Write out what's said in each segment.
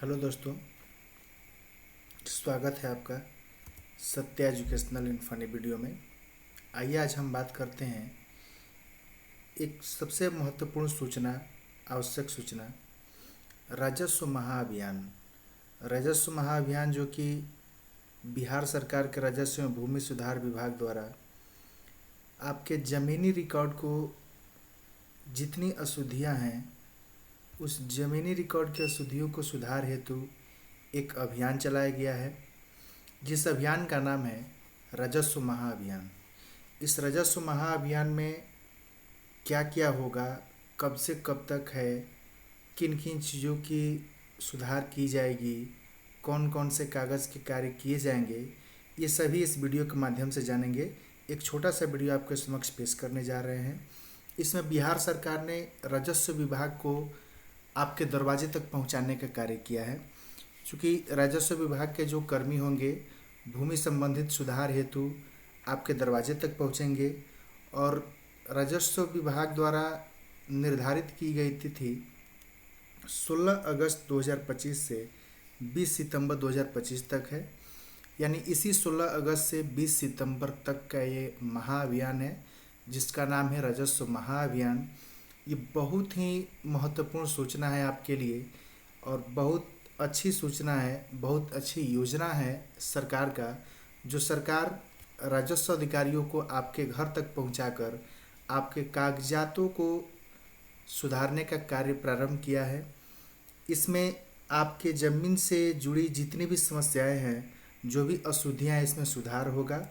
Hello दोस्तों, स्वागत है आपका सत्य एजुकेशनल एंड फनी वीडियो में। आइए आज हम बात करते हैं एक सबसे महत्वपूर्ण सूचना, आवश्यक सूचना, राजस्व महाअभियान। राजस्व महाअभियान जो कि बिहार सरकार के राजस्व एवं भूमि सुधार विभाग द्वारा आपके ज़मीनी रिकॉर्ड को जितनी अशुद्धियां हैं उस ज़मीनी रिकॉर्ड की अशुद्धियों को सुधार हेतु एक अभियान चलाया गया है, जिस अभियान का नाम है राजस्व महाअभियान। इस राजस्व महाअभियान में क्या क्या होगा, कब से कब तक है, किन किन चीज़ों की सुधार की जाएगी, कौन कौन से कागज़ के कार्य किए जाएंगे, ये सभी इस वीडियो के माध्यम से जानेंगे। एक छोटा सा वीडियो आपके समक्ष पेश करने जा रहे हैं। इसमें बिहार सरकार ने राजस्व विभाग को आपके दरवाजे तक पहुंचाने का कार्य किया है। चूँकि राजस्व विभाग के जो कर्मी होंगे भूमि संबंधित सुधार हेतु आपके दरवाजे तक पहुंचेंगे और राजस्व विभाग द्वारा निर्धारित की गई तिथि 16 अगस्त 2025 से 20 सितंबर 2025 तक है। यानी इसी 16 अगस्त से 20 सितंबर तक का ये महाअभियान है, जिसका नाम है राजस्व महाअभियान। ये बहुत ही महत्वपूर्ण सूचना है आपके लिए और बहुत अच्छी सूचना है, बहुत अच्छी योजना है सरकार का, जो सरकार राजस्व अधिकारियों को आपके घर तक पहुंचाकर आपके कागजातों को सुधारने का कार्य प्रारंभ किया है। इसमें आपके ज़मीन से जुड़ी जितनी भी समस्याएं हैं, जो भी अशुद्धियां हैं, इसमें सुधार होगा।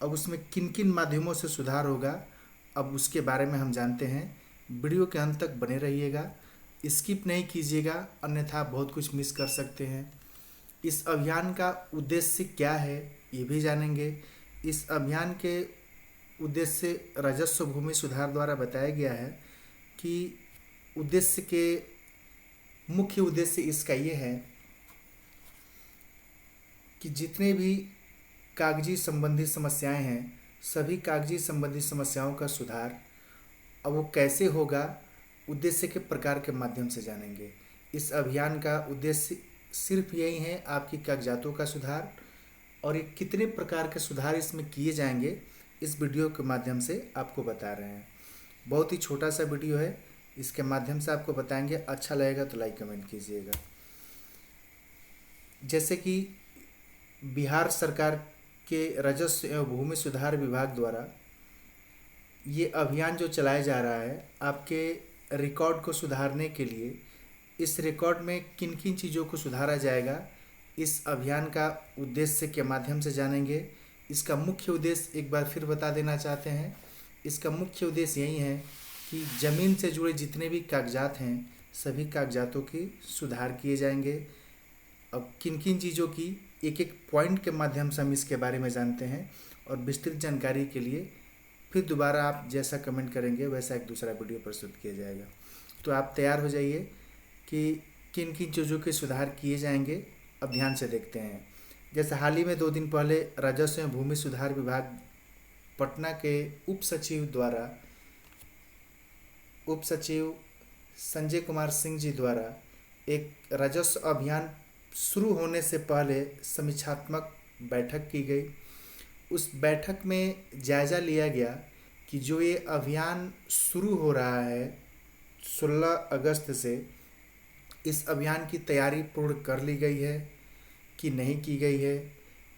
अब उसमें किन किन माध्यमों से सुधार होगा, अब उसके बारे में हम जानते हैं। वीडियो के अंत तक बने रहिएगा, स्किप नहीं कीजिएगा, अन्यथा बहुत कुछ मिस कर सकते हैं। इस अभियान का उद्देश्य क्या है ये भी जानेंगे। इस अभियान के उद्देश्य राजस्व भूमि सुधार द्वारा बताया गया है कि मुख्य उद्देश्य इसका ये है कि जितने भी कागजी संबंधी समस्याएं हैं, सभी कागजी संबंधी समस्याओं का सुधार। अब वो कैसे होगा, उद्देश्य के प्रकार के माध्यम से जानेंगे। इस अभियान का उद्देश्य सिर्फ यही है, आपकी कागजातों का सुधार, और ये कितने प्रकार के सुधार इसमें किए जाएंगे इस वीडियो के माध्यम से आपको बता रहे हैं। बहुत ही छोटा सा वीडियो है, इसके माध्यम से आपको बताएंगे। अच्छा लगेगा तो लाइक कमेंट कीजिएगा। जैसे कि बिहार सरकार के राजस्व एवं भूमि सुधार विभाग द्वारा ये अभियान जो चलाया जा रहा है आपके रिकॉर्ड को सुधारने के लिए, इस रिकॉर्ड में किन किन चीज़ों को सुधारा जाएगा, इस अभियान का उद्देश्य के माध्यम से जानेंगे। इसका मुख्य उद्देश्य एक बार फिर बता देना चाहते हैं। इसका मुख्य उद्देश्य यही है कि ज़मीन से जुड़े जितने भी कागजात हैं, सभी कागजातों की सुधार किए जाएंगे। अब किन किन चीज़ों की, एक एक पॉइंट के माध्यम से हम इसके बारे में जानते हैं और विस्तृत जानकारी के लिए फिर दोबारा आप जैसा कमेंट करेंगे वैसा एक दूसरा वीडियो प्रस्तुत किया जाएगा। तो आप तैयार हो जाइए कि किन किन चीज़ों के सुधार किए जाएंगे। अब ध्यान से देखते हैं। जैसे हाल ही में 2 दिन पहले राजस्व एवं भूमि सुधार विभाग पटना के उप सचिव संजय कुमार सिंह जी द्वारा एक राजस्व अभियान शुरू होने से पहले समीक्षात्मक बैठक की गई। उस बैठक में जायज़ा लिया गया कि जो ये अभियान शुरू हो रहा है 16 अगस्त से, इस अभियान की तैयारी पूर्ण कर ली गई है कि नहीं की गई है,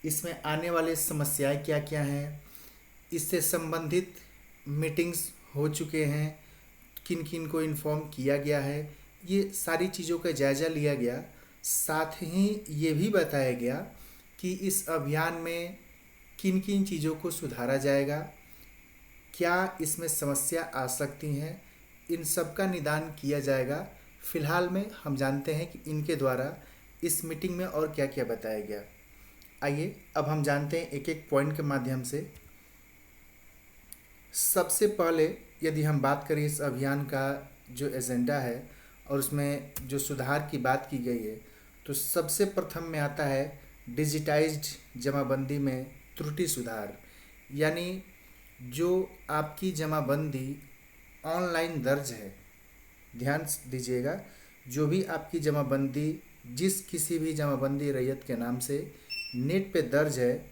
इसमें आने वाले समस्याएं क्या क्या हैं, इससे संबंधित मीटिंग्स हो चुके हैं, किन किन को इन्फॉर्म किया गया है, ये सारी चीज़ों का जायज़ा लिया गया। साथ ही ये भी बताया गया कि इस अभियान में किन किन चीज़ों को सुधारा जाएगा, क्या इसमें समस्या आ सकती हैं, इन सब का निदान किया जाएगा। फिलहाल में हम जानते हैं कि इनके द्वारा इस मीटिंग में और क्या क्या बताया गया। आइए अब हम जानते हैं एक एक पॉइंट के माध्यम से। सबसे पहले यदि हम बात करें इस अभियान का जो एजेंडा है और उसमें जो सुधार की बात की गई है, तो सबसे प्रथम में आता है डिजिटाइज्ड जमाबंदी में त्रुटि सुधार। यानी जो आपकी जमाबंदी ऑनलाइन दर्ज है, ध्यान दीजिएगा, जो भी आपकी जमाबंदी जिस किसी भी जमाबंदी रैयत के नाम से नेट पे दर्ज है,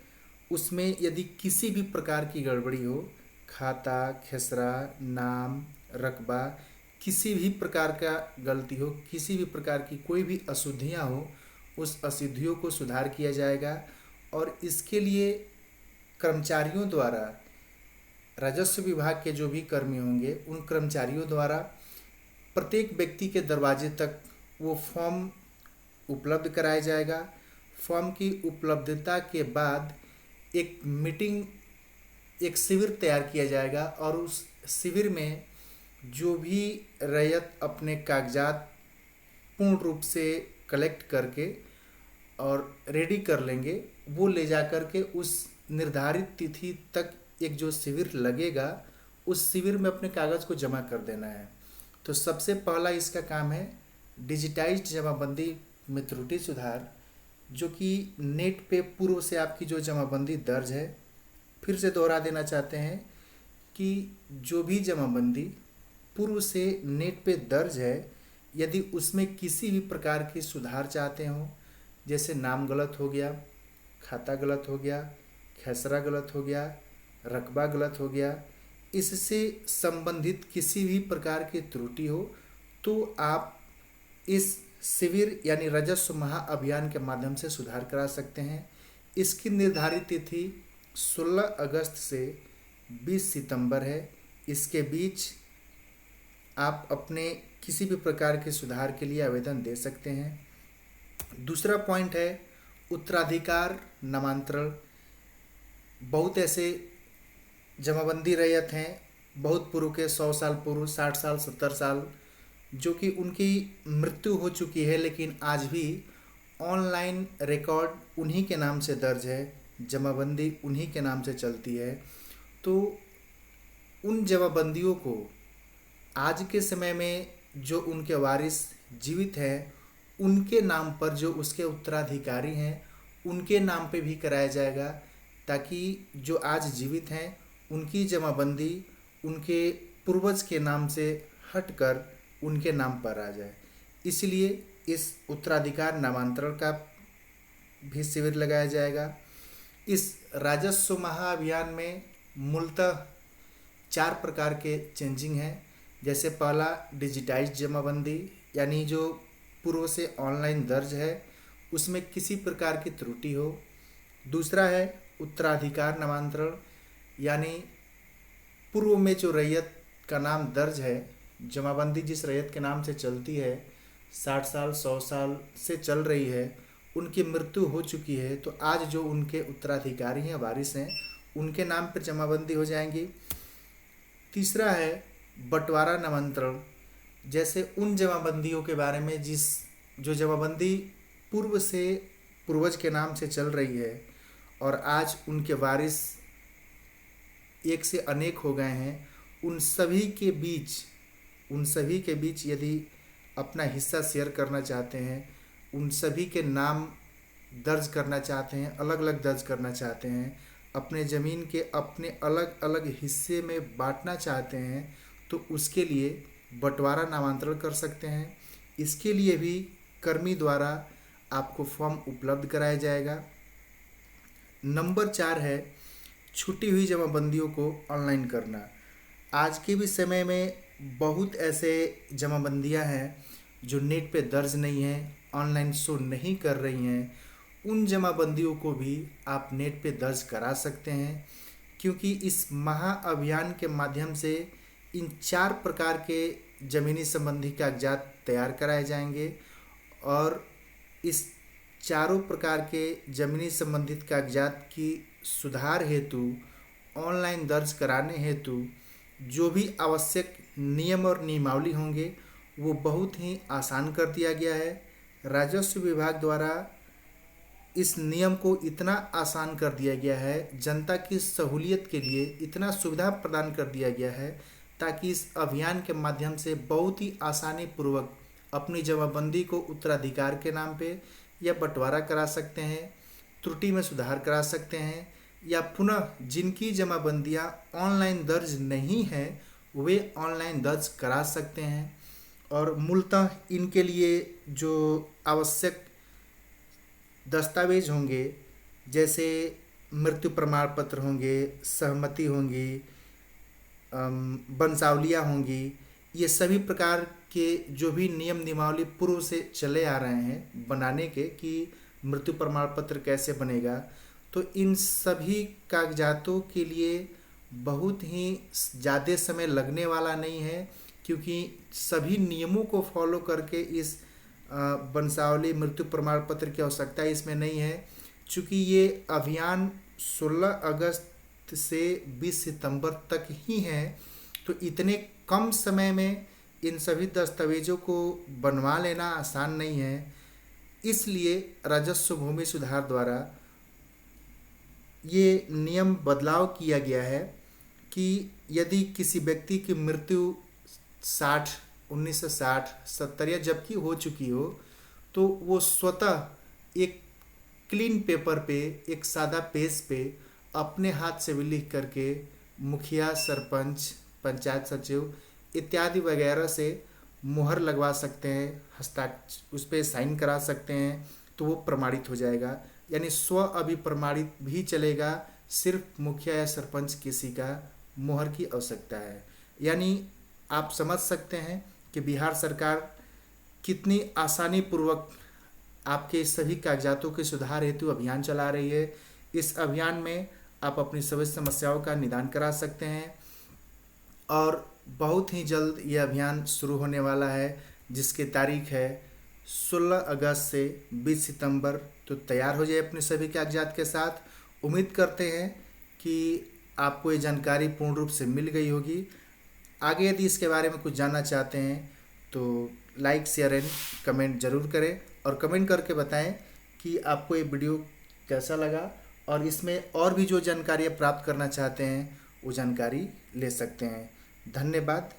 उसमें यदि किसी भी प्रकार की गड़बड़ी हो, खाता, खेसरा, नाम, रकबा, किसी भी प्रकार का गलती हो, किसी भी प्रकार की कोई भी अशुद्धियाँ हो, उस अशुद्धियों को सुधार किया जाएगा। और इसके लिए कर्मचारियों द्वारा, राजस्व विभाग के जो भी कर्मी होंगे, उन कर्मचारियों द्वारा प्रत्येक व्यक्ति के दरवाजे तक वो फॉर्म उपलब्ध कराया जाएगा। फॉर्म की उपलब्धता के बाद एक मीटिंग, एक शिविर तैयार किया जाएगा और उस शिविर में जो भी रैयत अपने कागजात पूर्ण रूप से कलेक्ट करके और रेडी कर लेंगे, वो ले जा कर के उस निर्धारित तिथि तक एक जो शिविर लगेगा, उस शिविर में अपने कागज़ को जमा कर देना है। तो सबसे पहला इसका काम है डिजिटाइज्ड जमाबंदी में त्रुटि सुधार, जो कि नेट पे पूर्व से आपकी जो जमाबंदी दर्ज है, फिर से दोहरा देना चाहते हैं कि जो भी जमाबंदी पूर्व से नेट पे दर्ज है, यदि उसमें किसी भी प्रकार की सुधार चाहते हो, जैसे नाम गलत हो गया, खाता गलत हो गया, खेसरा गलत हो गया, रकबा गलत हो गया, इससे संबंधित किसी भी प्रकार की त्रुटि हो, तो आप इस शिविर यानी राजस्व महाअभियान के माध्यम से सुधार करा सकते हैं। इसकी निर्धारित तिथि 16 अगस्त से 20 सितंबर है। इसके बीच आप अपने किसी भी प्रकार के सुधार के लिए आवेदन दे सकते हैं। दूसरा पॉइंट है उत्तराधिकार नामांतरण। बहुत ऐसे जमाबंदी रैयत हैं, बहुत पूर्व के, 100 साल पूर्व, 60 साल, 70 साल, जो कि उनकी मृत्यु हो चुकी है, लेकिन आज भी ऑनलाइन रिकॉर्ड उन्हीं के नाम से दर्ज है, जमाबंदी उन्हीं के नाम से चलती है। तो उन जमाबंदियों को आज के समय में जो उनके वारिस जीवित हैं, उनके नाम पर जो उसके उत्तराधिकारी हैं, उनके नाम पे भी कराया जाएगा, ताकि जो आज जीवित हैं उनकी जमाबंदी उनके पूर्वज के नाम से हटकर उनके नाम पर आ जाए। इसलिए इस उत्तराधिकार नामांतरण का भी शिविर लगाया जाएगा। इस राजस्व महाअभियान में मूलतः 4 प्रकार के चेंजिंग हैं। जैसे पहला डिजिटाइज्ड जमाबंदी, यानी जो पूर्व से ऑनलाइन दर्ज है उसमें किसी प्रकार की त्रुटि हो। दूसरा है उत्तराधिकार नामांतरण, यानी पूर्व में जो रैयत का नाम दर्ज है, जमाबंदी जिस रैयत के नाम से चलती है, 60 साल 100 साल से चल रही है, उनकी मृत्यु हो चुकी है, तो आज जो उनके उत्तराधिकारी हैं, वारिस हैं, उनके नाम पर जमाबंदी हो जाएंगी। तीसरा है बंटवारा नामांतरण। जैसे उन जमाबंदियों के बारे में जो जमाबंदी पूर्व से पूर्वज के नाम से चल रही है और आज उनके वारिस एक से अनेक हो गए हैं, उन सभी के बीच यदि अपना हिस्सा शेयर करना चाहते हैं, उन सभी के नाम दर्ज करना चाहते हैं, अलग अलग दर्ज करना चाहते हैं, अपने ज़मीन के अपने अलग अलग हिस्से में बांटना चाहते हैं, तो उसके लिए बंटवारा नामांतरण कर सकते हैं। इसके लिए भी कर्मी द्वारा आपको फॉर्म उपलब्ध कराया जाएगा। नंबर 4 है छूटी हुई जमाबंदियों को ऑनलाइन करना। आज के भी समय में बहुत ऐसे जमाबंदियां हैं जो नेट पे दर्ज नहीं हैं, ऑनलाइन शो नहीं कर रही हैं। उन जमाबंदियों को भी आप नेट पे दर्ज करा सकते हैं, क्योंकि इस महाअभियान के माध्यम से इन 4 प्रकार के ज़मीनी संबंधी कागजात तैयार कराए जाएंगे और इस चारों प्रकार के ज़मीनी संबंधित कागजात की सुधार हेतु, ऑनलाइन दर्ज कराने हेतु जो भी आवश्यक नियम और नियमावली होंगे, वो बहुत ही आसान कर दिया गया है। राजस्व विभाग द्वारा इस नियम को इतना आसान कर दिया गया है, जनता की सहूलियत के लिए इतना सुविधा प्रदान कर दिया गया है, ताकि इस अभियान के माध्यम से बहुत ही आसानी पूर्वक अपनी जमाबंदी को उत्तराधिकार के नाम पे या बंटवारा करा सकते हैं, त्रुटि में सुधार करा सकते हैं, या पुनः जिनकी जमाबंदियां ऑनलाइन दर्ज नहीं है वे ऑनलाइन दर्ज करा सकते हैं। और मूलतः इनके लिए जो आवश्यक दस्तावेज होंगे, जैसे मृत्यु प्रमाण पत्र होंगे, सहमति होंगी, वंशावलियाँ होंगी, ये सभी प्रकार के जो भी नियम नियमावली पूर्व से चले आ रहे हैं बनाने के कि मृत्यु प्रमाण पत्र कैसे बनेगा, तो इन सभी कागजातों के लिए बहुत ही ज़्यादा समय लगने वाला नहीं है, क्योंकि सभी नियमों को फॉलो करके इस वंशावली मृत्यु प्रमाण पत्र की आवश्यकता इसमें नहीं है। चूँकि ये अभियान 16 अगस्त से 20 सितंबर तक ही है, तो इतने कम समय में इन सभी दस्तावेजों को बनवा लेना आसान नहीं है। इसलिए राजस्व भूमि सुधार द्वारा ये नियम बदलाव किया गया है कि यदि किसी व्यक्ति की मृत्यु 1960, 70 या जबकि हो चुकी हो, तो वो स्वतः एक क्लीन पेपर पे, एक सादा पेज पे अपने हाथ से भी लिख करके मुखिया, सरपंच, पंचायत सचिव इत्यादि वगैरह से मुहर लगवा सकते हैं, उस पर साइन करा सकते हैं, तो वो प्रमाणित हो जाएगा। यानी स्व अभिप्रमाणित भी चलेगा, सिर्फ मुखिया या सरपंच किसी का मुहर की आवश्यकता है। यानी आप समझ सकते हैं कि बिहार सरकार कितनी आसानी पूर्वक आपके सभी कागजातों के सुधार हेतु अभियान चला रही है। इस अभियान में आप अपनी सभी समस्याओं का निदान करा सकते हैं और बहुत ही जल्द यह अभियान शुरू होने वाला है, जिसकी तारीख है 16 अगस्त से 20 सितंबर। तो तैयार हो जाए अपने सभी कागजात के साथ। उम्मीद करते हैं कि आपको ये जानकारी पूर्ण रूप से मिल गई होगी। आगे यदि इसके बारे में कुछ जानना चाहते हैं तो लाइक, शेयर एंड कमेंट जरूर करें और कमेंट करके बताएं कि आपको ये वीडियो कैसा लगा, और इसमें और भी जो जानकारियाँ प्राप्त करना चाहते हैं वो जानकारी ले सकते हैं। धन्यवाद।